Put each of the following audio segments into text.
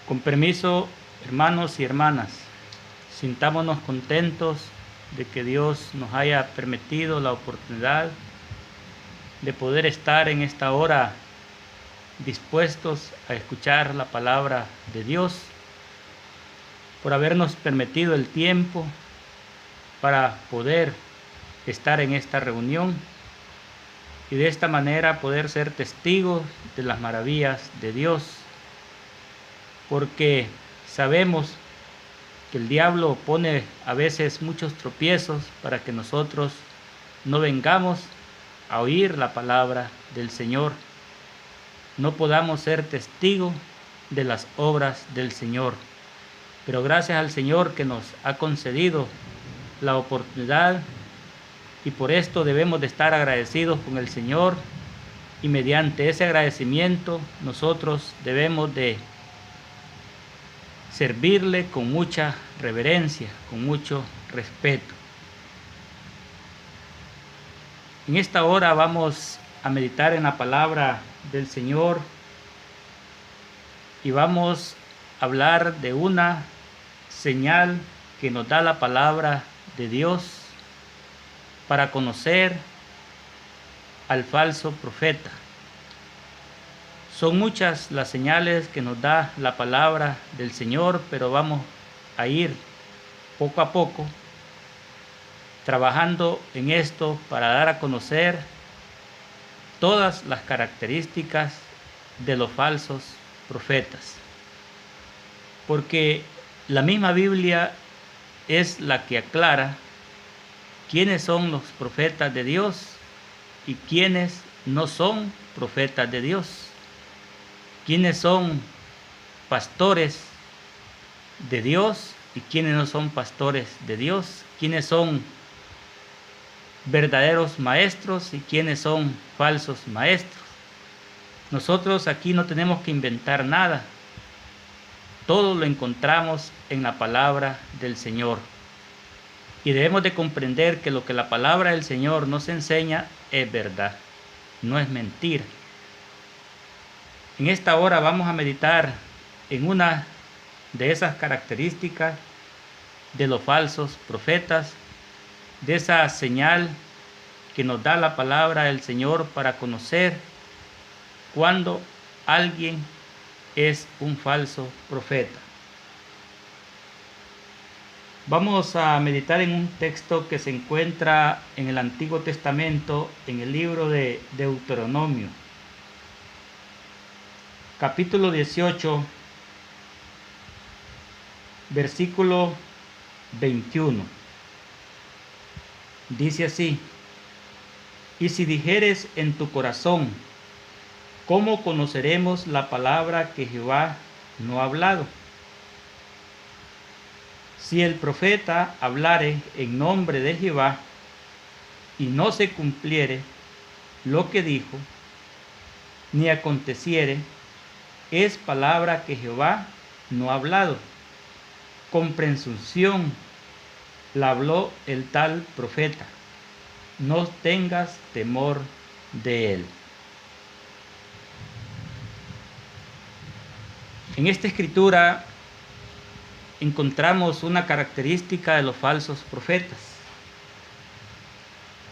Con permiso, hermanos y hermanas, sintámonos contentos de que Dios nos haya permitido la oportunidad de poder estar en esta hora dispuestos a escuchar la palabra de Dios, por habernos permitido el tiempo para poder estar en esta reunión y de esta manera poder ser testigos de las maravillas de Dios, porque sabemos que el diablo pone a veces muchos tropiezos para que nosotros no vengamos a oír la palabra del Señor, no podamos ser testigos de las obras del Señor. Pero gracias al Señor que nos ha concedido la oportunidad, y por esto debemos de estar agradecidos con el Señor, y mediante ese agradecimiento nosotros debemos de servirle con mucha reverencia, con mucho respeto. En esta hora vamos a meditar en la palabra del Señor y vamos a hablar de una señal que nos da la palabra de Dios para conocer al falso profeta. Son muchas las señales que nos da la palabra del Señor, pero vamos a ir poco a poco trabajando en esto para dar a conocer todas las características de los falsos profetas. Porque la misma Biblia es la que aclara quiénes son los profetas de Dios y quiénes no son profetas de Dios. Quiénes son pastores de Dios y quiénes no son pastores de Dios. Quiénes son verdaderos maestros y quiénes son falsos maestros. Nosotros aquí no tenemos que inventar nada. Todo lo encontramos en la palabra del Señor. Y debemos de comprender que lo que la palabra del Señor nos enseña es verdad, no es mentira. En esta hora vamos a meditar en una de esas características de los falsos profetas, de esa señal que nos da la palabra del Señor para conocer cuando alguien es un falso profeta. Vamos a meditar en un texto que se encuentra en el Antiguo Testamento, en el libro de Deuteronomio, capítulo 18, versículo 21. Dice así: y si dijeres en tu corazón, ¿cómo conoceremos la palabra que Jehová no ha hablado? Si el profeta hablare en nombre de Jehová y no se cumpliere lo que dijo, ni aconteciere, es palabra que Jehová no ha hablado. Con presunción la habló el tal profeta. No tengas temor de él. En esta escritura encontramos una característica de los falsos profetas.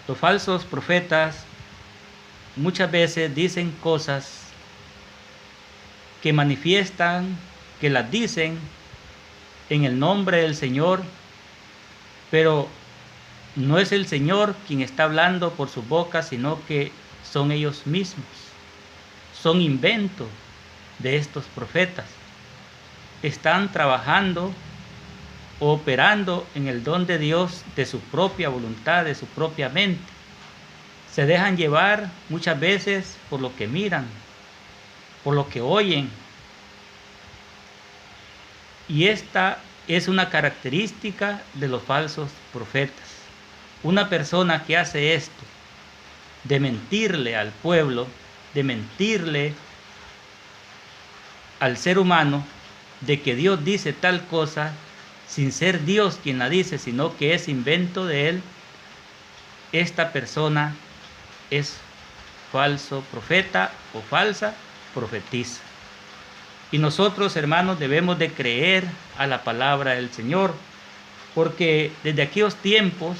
Los falsos profetas muchas veces dicen cosas que manifiestan, que las dicen en el nombre del Señor, pero no es el Señor quien está hablando por su boca, sino que son ellos mismos. Son inventos de estos profetas. Están trabajando o operando en el don de Dios de su propia voluntad, de su propia mente. Se dejan llevar muchas veces por lo que miran, por lo que oyen. Y esta es una característica de los falsos profetas. Una persona que hace esto, de mentirle al pueblo, de mentirle al ser humano, de que Dios dice tal cosa, sin ser Dios quien la dice, sino que es invento de él, esta persona es falso profeta o falsa profetisa. Y nosotros, hermanos, debemos de creer a la palabra del Señor, porque desde aquellos tiempos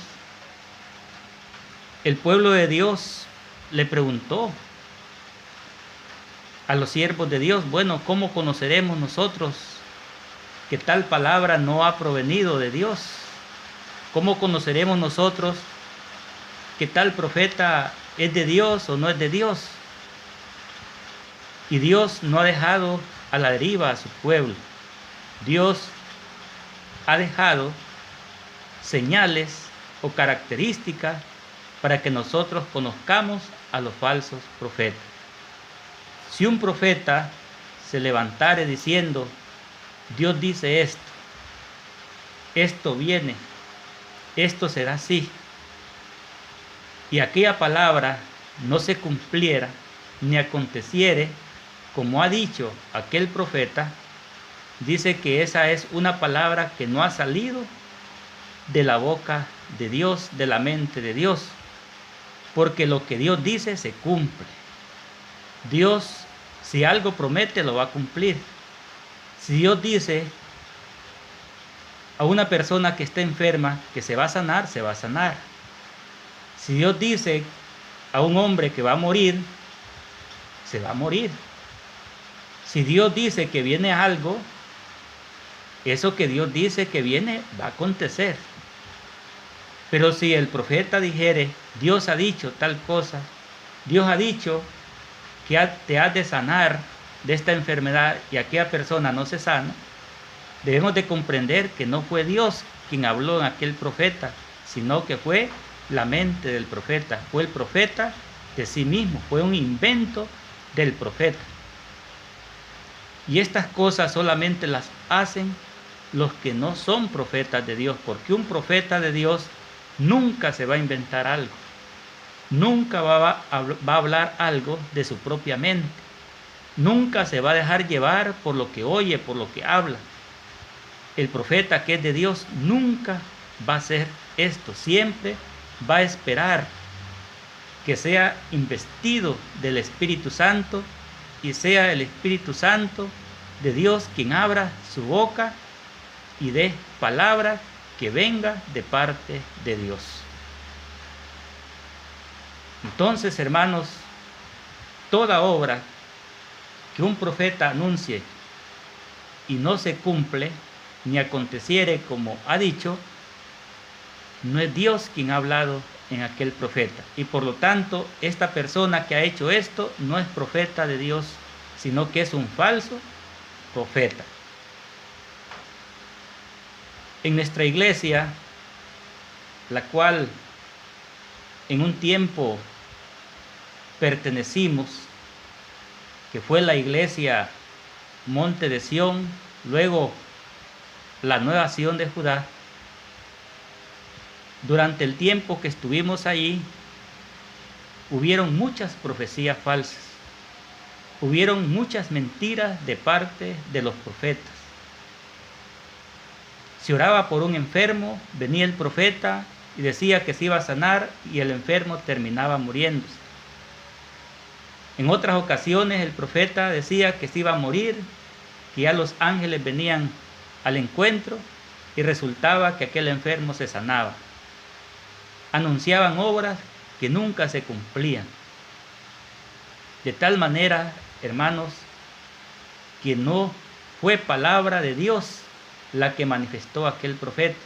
el pueblo de Dios le preguntó a los siervos de Dios, bueno, ¿cómo conoceremos nosotros que tal palabra no ha provenido de Dios? ¿Cómo conoceremos nosotros que tal profeta es de Dios o no es de Dios? Y Dios no ha dejado a la deriva a su pueblo. Dios ha dejado señales o características para que nosotros conozcamos a los falsos profetas. Si un profeta se levantare diciendo, Dios dice esto, esto viene, esto será así, y aquella palabra no se cumpliera ni aconteciere como ha dicho aquel profeta, dice que esa es una palabra que no ha salido de la boca de Dios, de la mente de Dios, porque lo que Dios dice se cumple. Dios, si algo promete, lo va a cumplir. Si Dios dice a una persona que está enferma que se va a sanar, se va a sanar. Si Dios dice a un hombre que va a morir, se va a morir. Si Dios dice que viene algo, eso que Dios dice que viene va a acontecer. Pero si el profeta dijere, Dios ha dicho tal cosa, Dios ha dicho que te has de sanar de esta enfermedad y aquella persona no se sana, debemos de comprender que no fue Dios quien habló en aquel profeta, sino que fue la mente del profeta, fue el profeta de sí mismo, fue un invento del profeta. Y estas cosas solamente las hacen los que no son profetas de Dios, porque un profeta de Dios nunca se va a inventar algo, nunca va a hablar algo de su propia mente, nunca se va a dejar llevar por lo que oye, por lo que habla. El profeta que es de Dios nunca va a hacer esto, siempre va a esperar que sea investido del Espíritu Santo y sea el Espíritu Santo de Dios quien abra su boca y dé palabra que venga de parte de Dios. Entonces, hermanos, toda obra que un profeta anuncie y no se cumple, ni aconteciere como ha dicho, no es Dios quien ha hablado en aquel profeta. Y por lo tanto, esta persona que ha hecho esto no es profeta de Dios, sino que es un falso profeta. En nuestra iglesia, la cual en un tiempo pertenecimos, que fue la iglesia Monte de Sión, luego la Nueva Sión de Judá, durante el tiempo que estuvimos allí, hubieron muchas profecías falsas, hubieron muchas mentiras de parte de los profetas. Se oraba por un enfermo, venía el profeta y decía que se iba a sanar y el enfermo terminaba muriéndose. En otras ocasiones el profeta decía que se iba a morir, que ya los ángeles venían al encuentro y resultaba que aquel enfermo se sanaba. Anunciaban obras que nunca se cumplían. De tal manera, hermanos, que no fue palabra de Dios la que manifestó aquel profeta,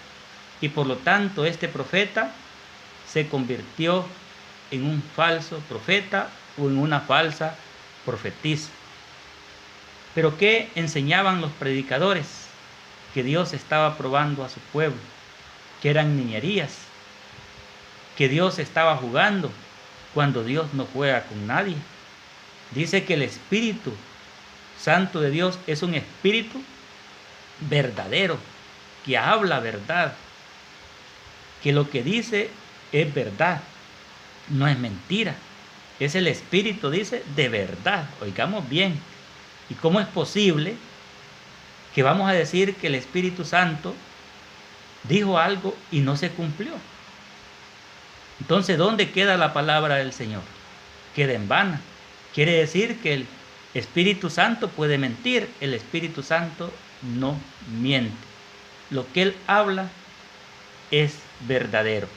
y por lo tanto este profeta se convirtió en un falso profeta o en una falsa profetisa. Pero ¿qué enseñaban los predicadores? Que Dios estaba probando a su pueblo, que eran niñerías, que Dios estaba jugando cuando Dios no juega con nadie. Dice que el Espíritu Santo de Dios es un espíritu verdadero, que habla verdad, que lo que dice es verdad, no es mentira. Es el Espíritu, dice, de verdad. Oigamos bien. ¿Y cómo es posible que vamos a decir que el Espíritu Santo dijo algo y no se cumplió? Entonces, ¿dónde queda la palabra del Señor? Queda en vana. Quiere decir que Espíritu Santo puede mentir, el Espíritu Santo no miente. Lo que Él habla es verdadero.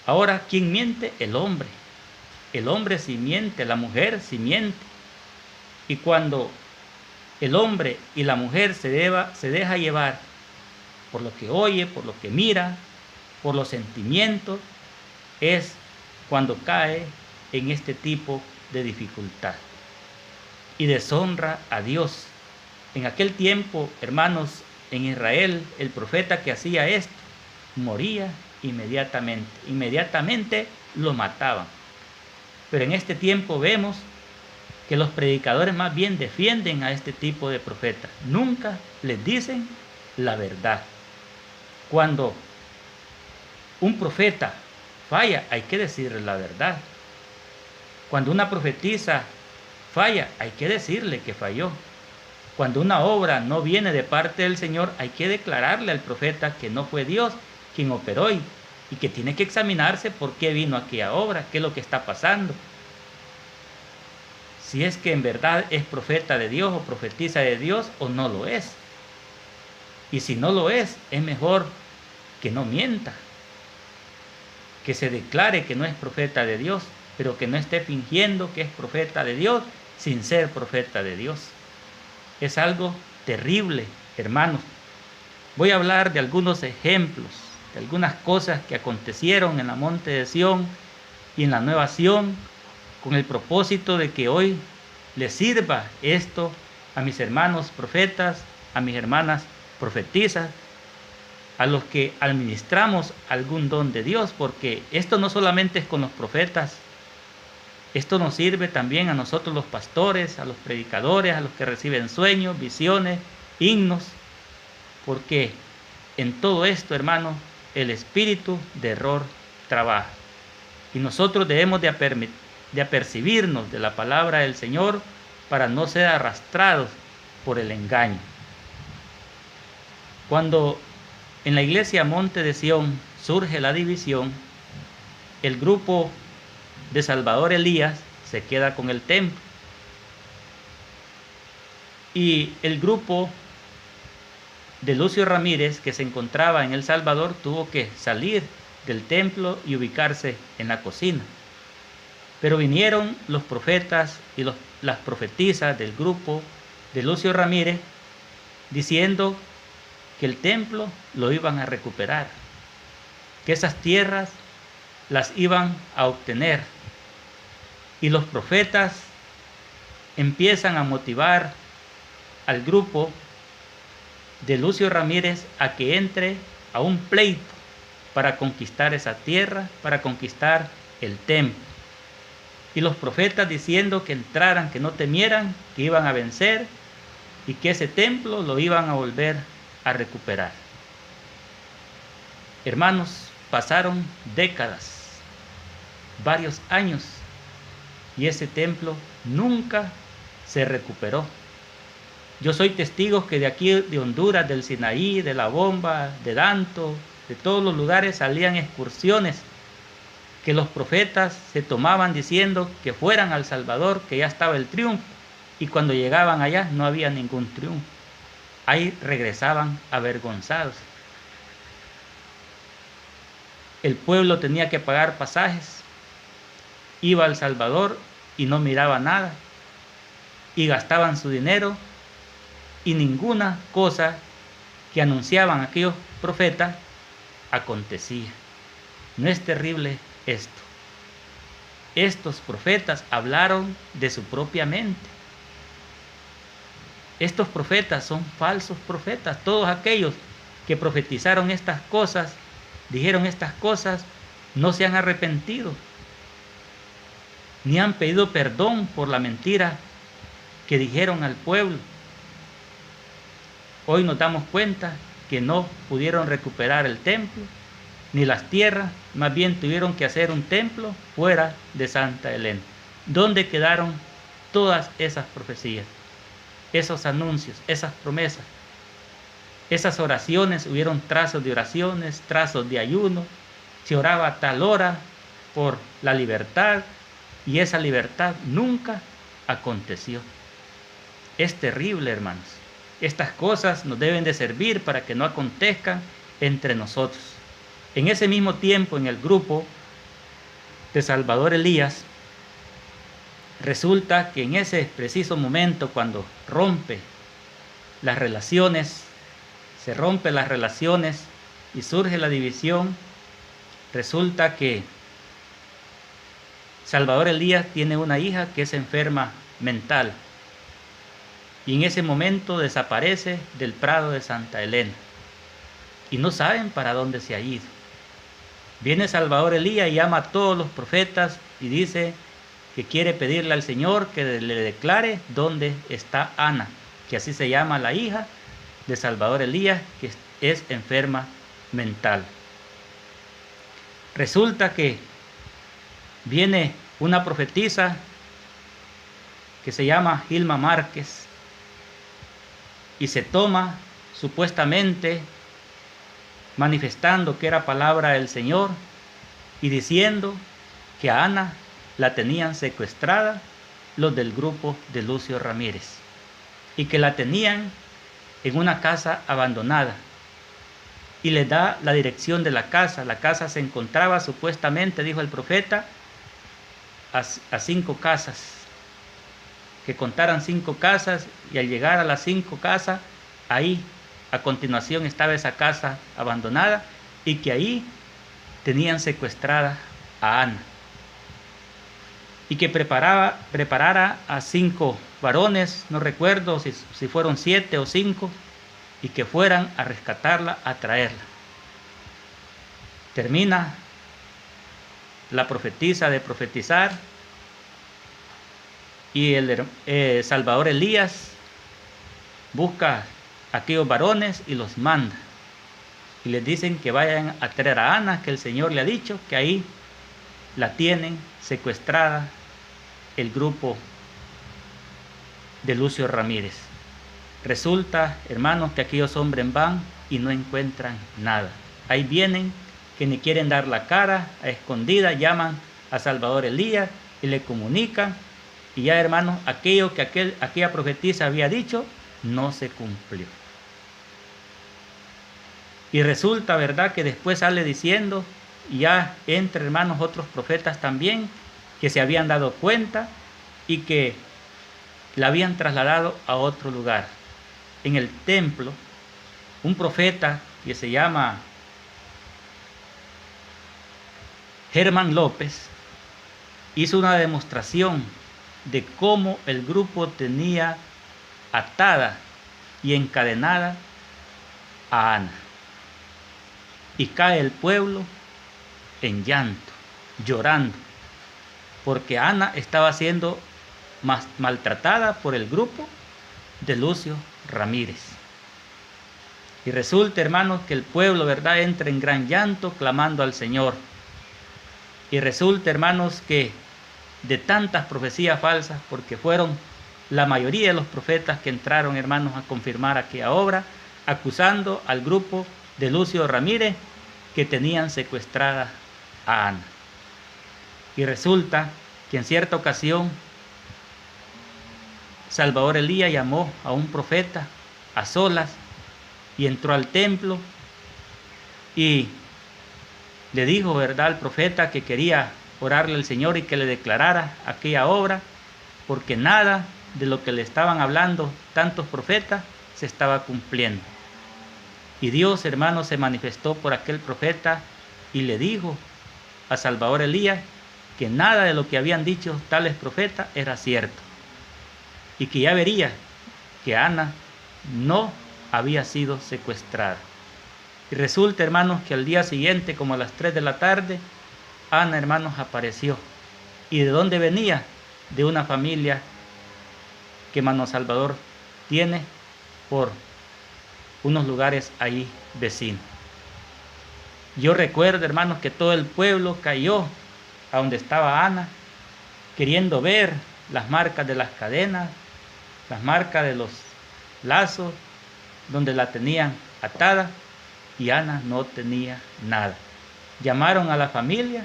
Ahora, ¿quién miente? El hombre. El hombre sí miente, la mujer sí miente. Y cuando el hombre y la mujer se deja llevar por lo que oye, por lo que mira, por los sentimientos, es cuando cae en este tipo de dificultad y deshonra a Dios. En aquel tiempo, hermanos, en Israel, el profeta que hacía esto moría inmediatamente lo mataban. Pero en este tiempo vemos que los predicadores más bien defienden a este tipo de profetas, nunca les dicen la verdad. Cuando un profeta falla, hay que decirle la verdad. Cuando una profetisa falla, hay que decirle que falló. Cuando una obra no viene de parte del Señor, hay que declararle al profeta que no fue Dios quien operó y que tiene que examinarse por qué vino aquella obra, qué es lo que está pasando. Si es que en verdad es profeta de Dios o profetiza de Dios o no lo es. Y si no lo es mejor que no mienta, que se declare que no es profeta de Dios, pero que no esté fingiendo que es profeta de Dios sin ser profeta de Dios. Es algo terrible, hermanos. Voy a hablar de algunos ejemplos, de algunas cosas que acontecieron en la monte de Sión y en la nueva Sión, con el propósito de que hoy les sirva esto a mis hermanos profetas, a mis hermanas profetizas, a los que administramos algún don de Dios, porque esto no solamente es con los profetas, esto nos sirve también a nosotros los pastores, a los predicadores, a los que reciben sueños, visiones, himnos, porque en todo esto, hermanos, el espíritu de error trabaja. Y nosotros debemos de apercibirnos de la palabra del Señor para no ser arrastrados por el engaño. Cuando en la iglesia Monte de Sión surge la división, el grupo de Salvador Elías se queda con el templo y el grupo de Lucio Ramírez, que se encontraba en El Salvador, tuvo que salir del templo y ubicarse en la cocina. Pero vinieron los profetas y las profetisas del grupo de Lucio Ramírez diciendo que el templo lo iban a recuperar, que esas tierras las iban a obtener. Y los profetas empiezan a motivar al grupo de Lucio Ramírez a que entre a un pleito para conquistar esa tierra, para conquistar el templo. Y los profetas diciendo que entraran, que no temieran, que iban a vencer y que ese templo lo iban a volver a recuperar. Hermanos, pasaron décadas, varios años, y ese templo nunca se recuperó. Yo soy testigo que de aquí de Honduras, del Sinaí, de La Bomba, de Danto, de todos los lugares salían excursiones que los profetas se tomaban diciendo que fueran al Salvador, que ya estaba el triunfo, y cuando llegaban allá no había ningún triunfo. Ahí regresaban avergonzados. El pueblo tenía que pagar pasajes, iba al Salvador y no miraba nada, y gastaban su dinero, y ninguna cosa que anunciaban aquellos profetas acontecía. ¿No es terrible esto? Estos profetas hablaron de su propia mente. Estos profetas son falsos profetas. Todos aquellos que profetizaron estas cosas, dijeron estas cosas, no se han arrepentido, ni han pedido perdón por la mentira que dijeron al pueblo. Hoy nos damos cuenta que no pudieron recuperar el templo, ni las tierras, más bien tuvieron que hacer un templo fuera de Santa Elena. ¿Dónde quedaron todas esas profecías, esos anuncios, esas promesas, esas oraciones? Hubieron trazos de oraciones, trazos de ayuno, se oraba a tal hora por la libertad, y esa libertad nunca aconteció. Es terrible, hermanos. Estas cosas nos deben de servir para que no acontezcan entre nosotros. En ese mismo tiempo, en el grupo de Salvador Elías, resulta que en ese preciso momento, cuando se rompen las relaciones y surge la división, resulta que Salvador Elías tiene una hija que es enferma mental. Y en ese momento desaparece del prado de Santa Elena. Y no saben para dónde se ha ido. Viene Salvador Elías y llama a todos los profetas y dice que quiere pedirle al Señor que le declare dónde está Ana, que así se llama la hija de Salvador Elías, que es enferma mental. Resulta que viene una profetisa que se llama Gilma Márquez y se toma supuestamente manifestando que era palabra del Señor y diciendo que a Ana la tenían secuestrada los del grupo de Lucio Ramírez y que la tenían en una casa abandonada, y le da la dirección de la casa. La casa se encontraba supuestamente, dijo el profeta, a 5 casas, que contaran 5 casas, y al llegar a las 5 casas, ahí a continuación estaba esa casa abandonada, y que ahí tenían secuestrada a Ana, y que preparara a 5 varones, no recuerdo si fueron 7 o 5, y que fueran a rescatarla, a traerla. Termina la profetisa de profetizar, y el Salvador Elías busca a aquellos varones y los manda. Y les dicen que vayan a traer a Ana, que el Señor le ha dicho que ahí la tienen secuestrada el grupo de Lucio Ramírez. Resulta, hermanos, que aquellos hombres van y no encuentran nada. Ahí vienen que ni quieren dar la cara, a escondidas llaman a Salvador Elías y le comunican. Y ya, hermanos, aquello que aquella profetisa había dicho no se cumplió. Y resulta, ¿verdad?, que después sale diciendo, y ya entre, hermanos, otros profetas también, que se habían dado cuenta y que la habían trasladado a otro lugar. En el templo, un profeta que se llama Germán López hizo una demostración de cómo el grupo tenía atada y encadenada a Ana. Y cae el pueblo en llanto, llorando, porque Ana estaba siendo maltratada por el grupo de Lucio Ramírez. Y resulta, hermanos, que el pueblo, ¿verdad?, entra en gran llanto clamando al Señor. Y resulta, hermanos, que de tantas profecías falsas, porque fueron la mayoría de los profetas que entraron, hermanos, a confirmar aquella obra, acusando al grupo de Lucio Ramírez que tenían secuestrada a Ana. Y resulta que en cierta ocasión Salvador Elías llamó a un profeta a solas y entró al templo y le dijo, ¿verdad?, al profeta que quería orarle al Señor y que le declarara aquella obra, porque nada de lo que le estaban hablando tantos profetas se estaba cumpliendo. Y Dios, hermanos, se manifestó por aquel profeta y le dijo a Salvador Elías que nada de lo que habían dicho tales profetas era cierto, y que ya vería que Ana no había sido secuestrada. Y resulta, hermanos, que al día siguiente, como a las 3 de la tarde, Ana, hermanos, apareció. ¿Y de dónde venía? De una familia que Mano Salvador tiene por unos lugares ahí vecinos. Yo recuerdo, hermanos, que todo el pueblo cayó a donde estaba Ana, queriendo ver las marcas de las cadenas, las marcas de los lazos, donde la tenían atada, y Ana no tenía nada. Llamaron a la familia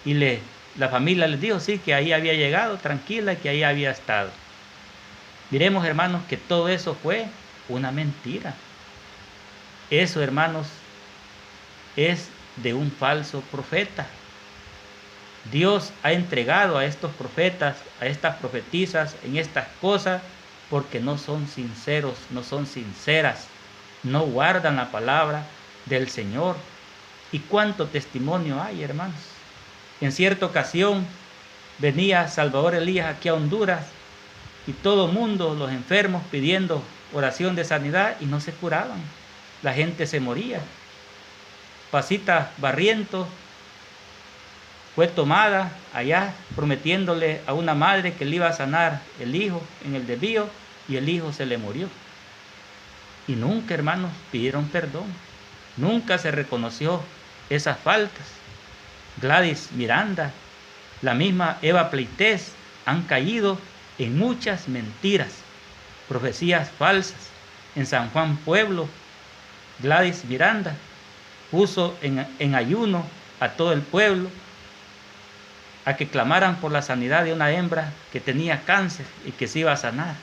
y le La familia les dijo, sí, que ahí había llegado tranquila, que ahí había estado. Miremos, hermanos, que todo eso fue una mentira. Eso, hermanos, es de un falso profeta. Dios ha entregado a estos profetas, a estas profetisas en estas cosas porque no son sinceros, no son sinceras, no guardan la palabra del Señor. ¿Y cuánto testimonio hay, hermanos? En cierta ocasión venía Salvador Elías aquí a Honduras y todo el mundo, los enfermos, pidiendo oración de sanidad y no se curaban. La gente se moría. Pasita Barrientos fue tomada allá prometiéndole a una madre que le iba a sanar el hijo en el desvío y el hijo se le murió. Y nunca, hermanos, pidieron perdón. Nunca se reconoció esas faltas. Gladys Miranda, la misma Eva Pleites han caído en muchas mentiras, profecías falsas. En San Juan Pueblo, Gladys Miranda puso en ayuno a todo el pueblo a que clamaran por la sanidad de una hembra que tenía cáncer y que se iba a sanar.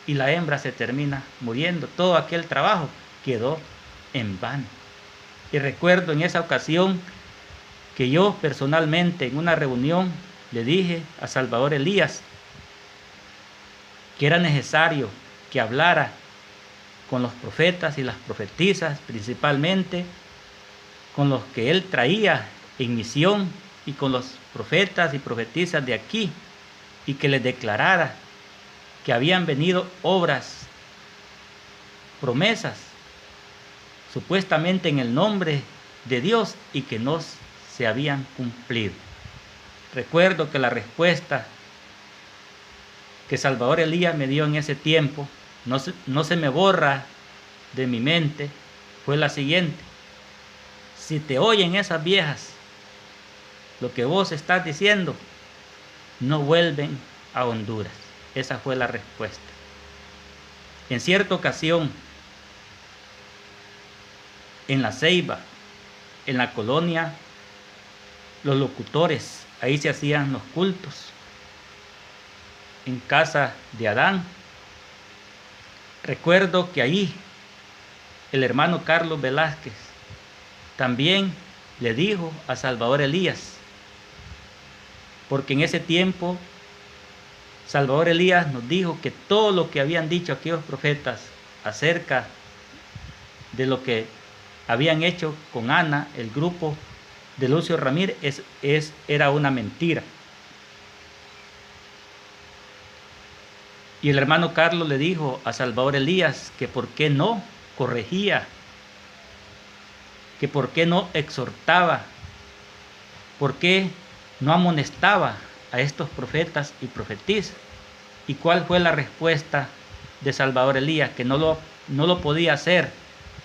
Y la hembra se termina muriendo. Todo aquel trabajo quedó en vano. Y recuerdo en esa ocasión que yo personalmente en una reunión le dije a Salvador Elías que era necesario que hablara con los profetas y las profetisas, principalmente con los que él traía en misión y con los profetas y profetisas de aquí, y que les declarara que habían venido obras, promesas, supuestamente en el nombre de Dios y que no se habían cumplido. Recuerdo que la respuesta que Salvador Elías me dio en ese tiempo, no se me borra de mi mente, fue la siguiente: si te oyen esas viejas lo que vos estás diciendo, no vuelven a Honduras. Esa fue la respuesta. En cierta ocasión, en La Ceiba, en la colonia Los Locutores, ahí se hacían los cultos, en casa de Adán. Recuerdo que ahí el hermano Carlos Velázquez también le dijo a Salvador Elías, porque en ese tiempo Salvador Elías nos dijo que todo lo que habían dicho aquellos profetas acerca de lo que habían hecho con Ana, el grupo de Lucio Ramírez, era una mentira. Y el hermano Carlos le dijo a Salvador Elías que por qué no corregía, que por qué no exhortaba, por qué no amonestaba a estos profetas y profetisas. ¿Y cuál fue la respuesta de Salvador Elías? Que no lo podía hacer,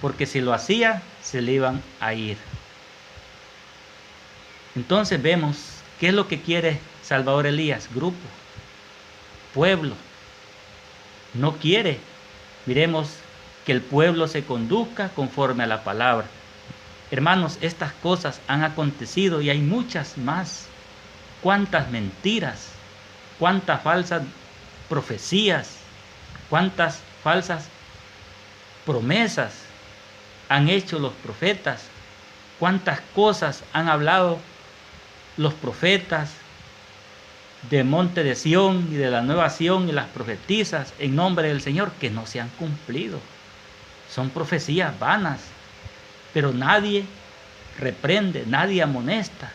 porque si lo hacía, se le iban a ir. Entonces vemos qué es lo que quiere Salvador Elías: grupo, pueblo. No quiere, miremos, que el pueblo se conduzca conforme a la palabra. Hermanos, estas cosas han acontecido y hay muchas más. Cuántas mentiras, cuántas falsas profecías, cuántas falsas promesas han hecho los profetas, cuántas cosas han hablado los profetas de Monte de Sión y de la Nueva Sión y las profetisas en nombre del Señor que no se han cumplido. Son profecías vanas, pero nadie reprende, nadie amonesta.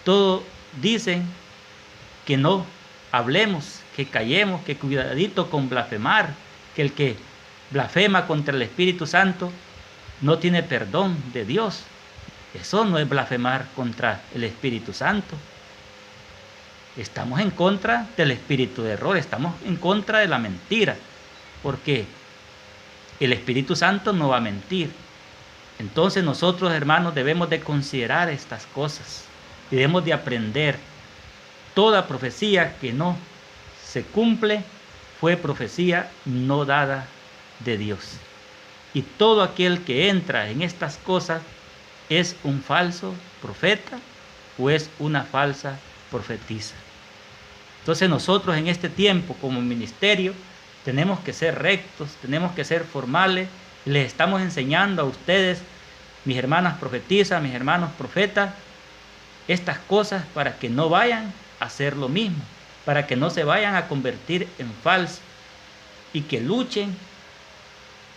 Todos dicen que no hablemos, que callemos, que cuidadito con blasfemar, que el que blasfema contra el Espíritu Santo no tiene perdón de Dios. Eso no es blasfemar contra el Espíritu Santo. Estamos en contra del espíritu de error, estamos en contra de la mentira, porque el Espíritu Santo no va a mentir. Entonces nosotros, hermanos, debemos de considerar estas cosas y debemos de aprender. Toda profecía que no se cumple fue profecía no dada de Dios. Y todo aquel que entra en estas cosas es un falso profeta o es una falsa profetisa. Entonces nosotros en este tiempo como ministerio tenemos que ser rectos, tenemos que ser formales. Les estamos enseñando a ustedes, mis hermanas profetisas, mis hermanos profetas, estas cosas para que no vayan a hacer lo mismo, para que no se vayan a convertir en falsos y que luchen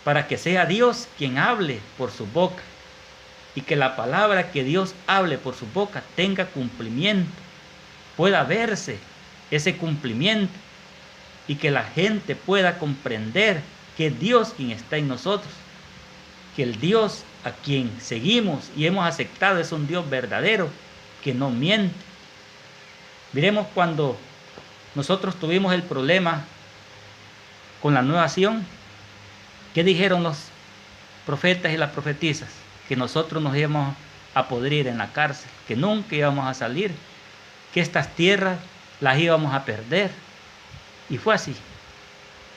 para que sea Dios quien hable por su boca y que la palabra que Dios hable por su boca tenga cumplimiento, pueda verse ese cumplimiento y que la gente pueda comprender que es Dios quien está en nosotros, que el Dios a quien seguimos y hemos aceptado es un Dios verdadero que no miente. Miremos cuando nosotros tuvimos el problema con la Nueva Sion, ¿qué dijeron los profetas y las profetisas? Que nosotros nos íbamos a podrir en la cárcel, que nunca íbamos a salir, que estas tierras las íbamos a perder. Y fue así.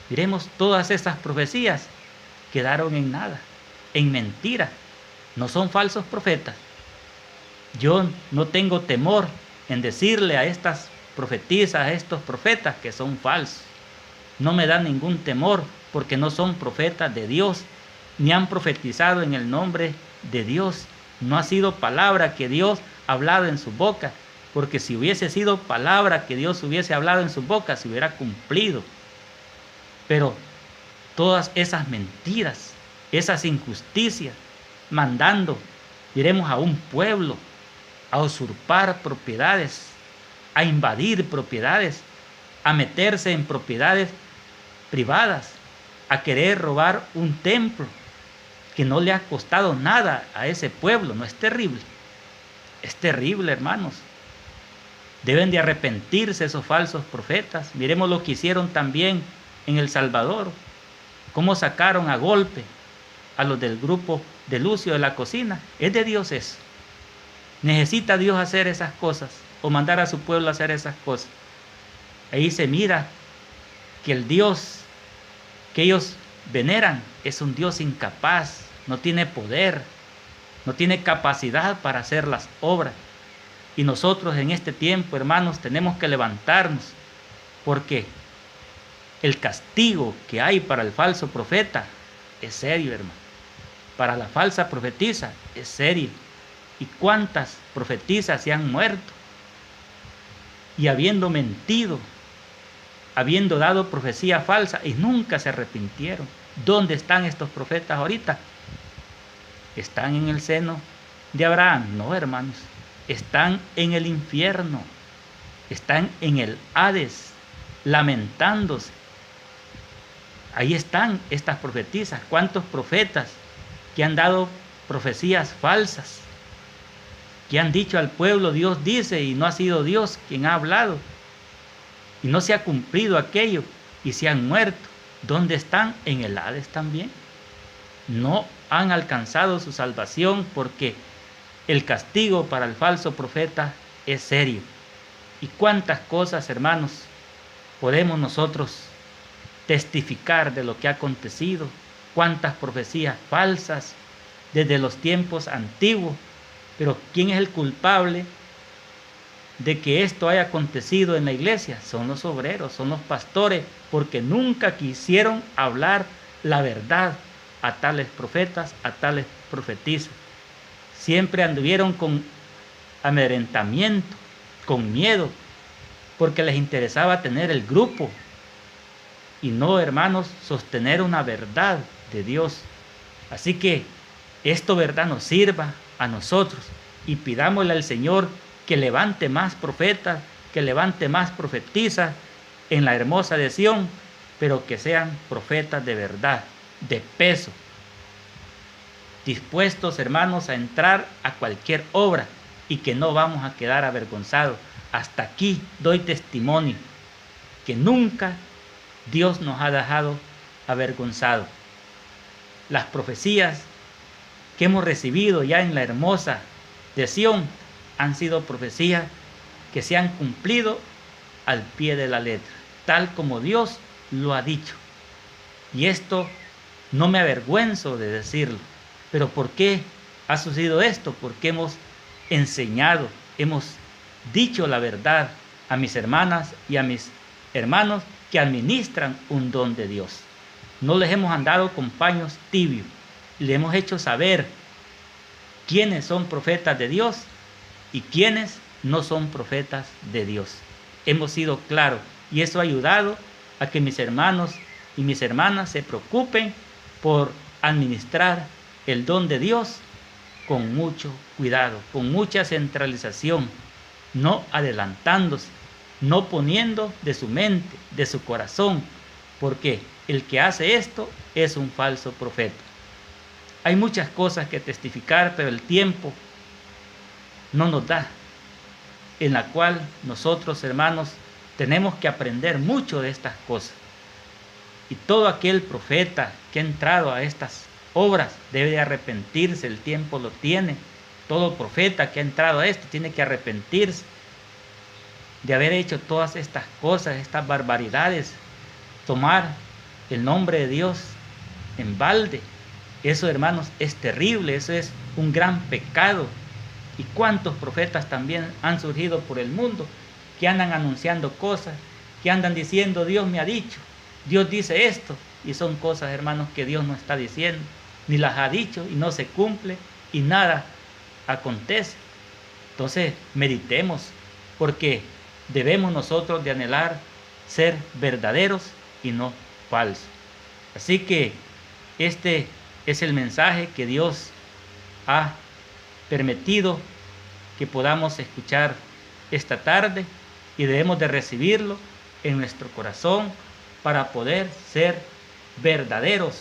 Miremos, todas esas profecías quedaron en nada, en mentira. No son falsos profetas. Yo no tengo temor en decirle a estas profetisas, a estos profetas que son falsos. No me da ningún temor porque no son profetas de Dios, ni han profetizado en el nombre de Dios. No ha sido palabra que Dios ha hablado en su boca, porque si hubiese sido palabra que Dios hubiese hablado en su boca, se hubiera cumplido. Pero todas esas mentiras, esas injusticias, mandando, diremos, a un pueblo a usurpar propiedades, a invadir propiedades, a meterse en propiedades privadas, a querer robar un templo que no le ha costado nada a ese pueblo. ¿No es terrible? Es terrible, hermanos. Deben de arrepentirse esos falsos profetas. Miremos lo que hicieron también en El Salvador, cómo sacaron a golpe a los del grupo de Lucio de la Cocina. Es de Dios eso. Necesita Dios hacer esas cosas o mandar a su pueblo a hacer esas cosas. Ahí se mira que el Dios que ellos veneran es un Dios incapaz, no tiene poder, no tiene capacidad para hacer las obras. Y nosotros en este tiempo, hermanos, tenemos que levantarnos, porque el castigo que hay para el falso profeta es serio, hermano. Para la falsa profetisa es serio. ¿Y cuántas profetisas se han muerto? Y habiendo mentido, habiendo dado profecía falsa y nunca se arrepintieron. ¿Dónde están estos profetas ahorita? ¿Están en el seno de Abraham? No, hermanos. Están en el infierno. Están en el Hades, lamentándose. Ahí están estas profetisas. ¿Cuántos profetas que han dado profecías falsas? Que han dicho al pueblo, Dios dice, y no ha sido Dios quien ha hablado. Y no se ha cumplido aquello y se han muerto. ¿Dónde están? En el Hades también. No han alcanzado su salvación porque el castigo para el falso profeta es serio. ¿Y cuántas cosas, hermanos, podemos nosotros testificar de lo que ha acontecido? ¿Cuántas profecías falsas desde los tiempos antiguos? Pero ¿quién es el culpable de que esto haya acontecido en la iglesia? Son los obreros, son los pastores, porque nunca quisieron hablar la verdad a tales profetas, a tales profetisas. Siempre anduvieron con amedrentamiento, con miedo, porque les interesaba tener el grupo y no, hermanos, sostener una verdad de Dios. Así que esto, verdad, nos sirva a nosotros y pidámosle al Señor que levante más profetas, que levante más profetisas en la hermosa de Sión, pero que sean profetas de verdad, de peso, dispuestos, hermanos, a entrar a cualquier obra y que no vamos a quedar avergonzados. Hasta aquí doy testimonio que nunca Dios nos ha dejado avergonzados. Las profecías que hemos recibido ya en la hermosa de Sión han sido profecías que se han cumplido al pie de la letra, tal como Dios lo ha dicho. Y esto no me avergüenzo de decirlo. ¿Pero por qué ha sucedido esto? Porque hemos enseñado, hemos dicho la verdad a mis hermanas y a mis hermanos que administran un don de Dios. No les hemos andado con paños tibios. Le hemos hecho saber quiénes son profetas de Dios y quiénes no son profetas de Dios. Hemos sido claros y eso ha ayudado a que mis hermanos y mis hermanas se preocupen por administrar el don de Dios con mucho cuidado, con mucha centralización, no adelantándose, no poniendo de su mente, de su corazón, porque el que hace esto es un falso profeta. Hay muchas cosas que testificar, pero el tiempo no nos da, en la cual nosotros, hermanos, tenemos que aprender mucho de estas cosas. Y todo aquel profeta que ha entrado a estas obras debe de arrepentirse, el tiempo lo tiene. Todo profeta que ha entrado a esto tiene que arrepentirse de haber hecho todas estas cosas, estas barbaridades, tomar el nombre de Dios en balde. Eso, hermanos, es terrible, eso es un gran pecado. ¿Y cuántos profetas también han surgido por el mundo que andan anunciando cosas, que andan diciendo Dios me ha dicho, Dios dice esto, y son cosas, hermanos, que Dios no está diciendo, ni las ha dicho y no se cumple y nada acontece? Entonces meditemos, porque debemos nosotros de anhelar ser verdaderos y no falsos. Así que este es el mensaje que Dios ha permitido que podamos escuchar esta tarde y debemos de recibirlo en nuestro corazón para poder ser verdaderos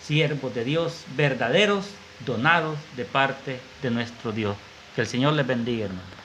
siervos de Dios, verdaderos donados de parte de nuestro Dios. Que el Señor les bendiga, hermanos.